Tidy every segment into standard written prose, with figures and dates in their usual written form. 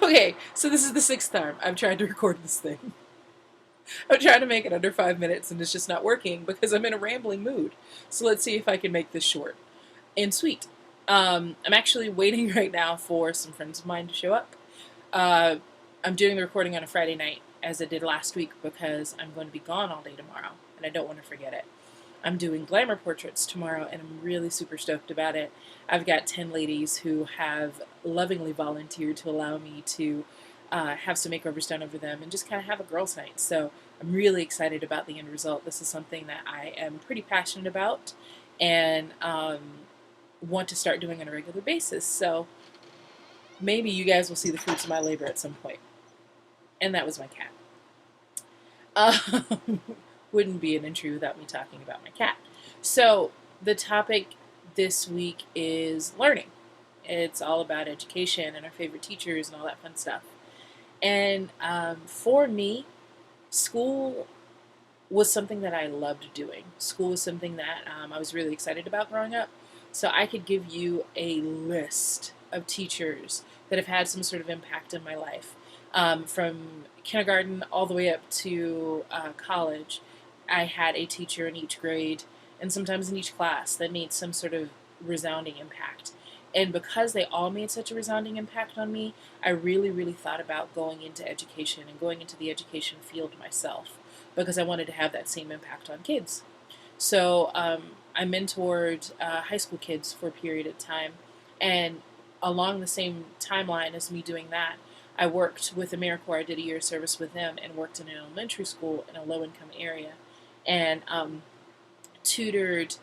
Okay, so this is the sixth time I'm trying to record this thing. I'm trying to make it under 5 minutes and it's just not working because I'm in a rambling mood. So let's see if I can make this short and sweet. I'm actually waiting right now for some friends of mine to show up. Uh, I'm doing the recording on a Friday night as I did last week because I'm going to be gone all day tomorrow and I don't want to forget it. I'm doing glamour portraits tomorrow and I'm really super stoked about it. I've got 10 ladies who have lovingly volunteered to allow me to have some makeovers done over them and just kind of have a girls' night. So I'm really excited about the end result. This is something that I am pretty passionate about and want to start doing on a regular basis. So maybe you guys will see the fruits of my labor at some point. And that was my cat. Wouldn't be an entry without me talking about my cat. So the topic this week is learning. It's all about education and our favorite teachers and all that fun stuff. And for me, school was something that I loved doing. School was something that I was really excited about growing up. So I could give you a list of teachers that have had some sort of impact in my life. From kindergarten all the way up to college, I had a teacher in each grade and sometimes in each class that made some sort of resounding impact. And because they all made such a resounding impact on me, I really, really thought about going into education and going into the education field myself because I wanted to have that same impact on kids. So I mentored high school kids for a period of time, and along the same timeline as me doing that, I worked with AmeriCorps. I did a year of service with them and worked in an elementary school in a low-income area, and tutored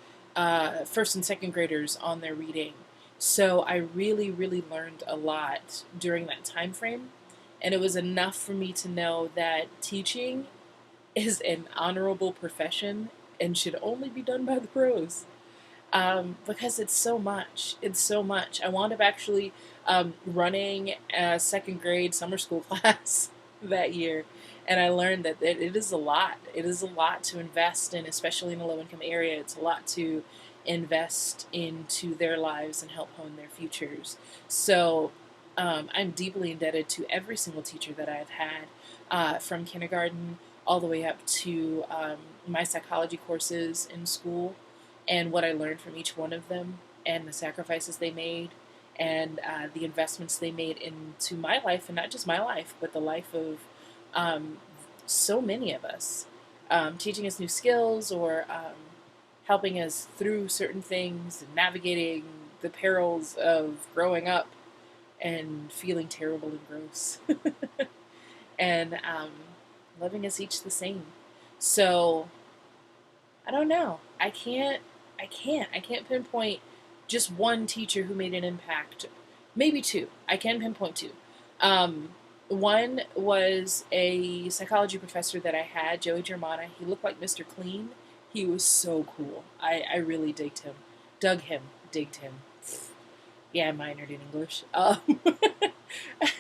first and second graders on their reading. So I really, really learned a lot during that time frame, and it was enough for me to know that teaching is an honorable profession and should only be done by the pros. Because it's so much. It's so much. I wound up actually running a second grade summer school class that year, and I learned that it is a lot. It is a lot to invest in, especially in a low income area. It's a lot to invest into their lives and help hone their futures. So I'm deeply indebted to every single teacher that I've had, from kindergarten all the way up to my psychology courses in school and what I learned from each one of them and the sacrifices they made and the investments they made into my life, and not just my life, but the life of um, so many of us, teaching us new skills or helping us through certain things and navigating the perils of growing up and feeling terrible and gross. And loving us each the same. So I don't know. I can't pinpoint just one teacher who made an impact. Maybe two. I can pinpoint two. Um, One was a psychology professor that I had, Joey Germana. He looked like Mr. Clean. He was so cool. I really digged him. Dug him. Digged him. Yeah, I minored in English. I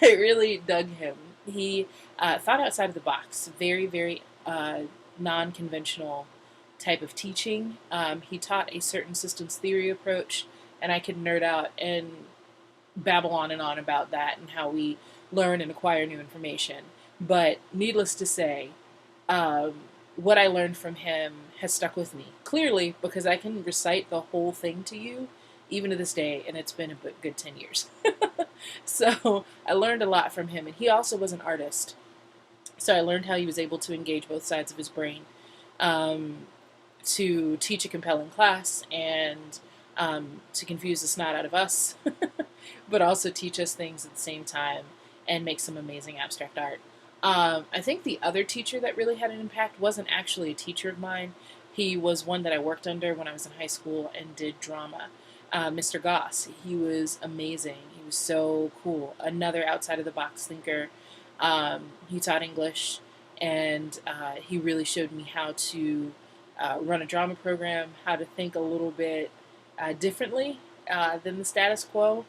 really dug him. He thought outside of the box. Very, very non-conventional type of teaching. He taught a certain systems theory approach, and I could nerd out and babble on and on about that and how we learn and acquire new information. But needless to say, um, what I learned from him has stuck with me. Clearly, because I can recite the whole thing to you, even to this day, and it's been a good 10 years. So I learned a lot from him, and he also was an artist. So I learned how he was able to engage both sides of his brain, um, to teach a compelling class and to confuse the snot out of us, but also teach us things at the same time and make some amazing abstract art. I think the other teacher that really had an impact wasn't actually a teacher of mine. He was one that I worked under when I was in high school and did drama. Mr. Goss. He was amazing. He was so cool. Another outside of the box thinker. He taught English, and he really showed me how to run a drama program, how to think a little bit differently than the status quo,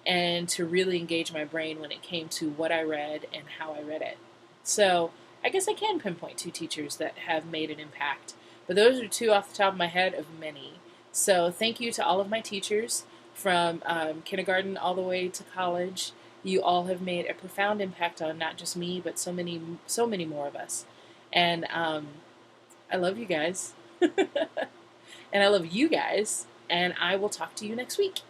and to really engage my brain when it came to what I read and how I read it. So I guess I can pinpoint two teachers that have made an impact, but those are two off the top of my head of many. So thank you to all of my teachers from kindergarten all the way to college You all have made a profound impact on not just me, but so many more of us. And I love you guys. And I love you guys. And I will talk to you next week.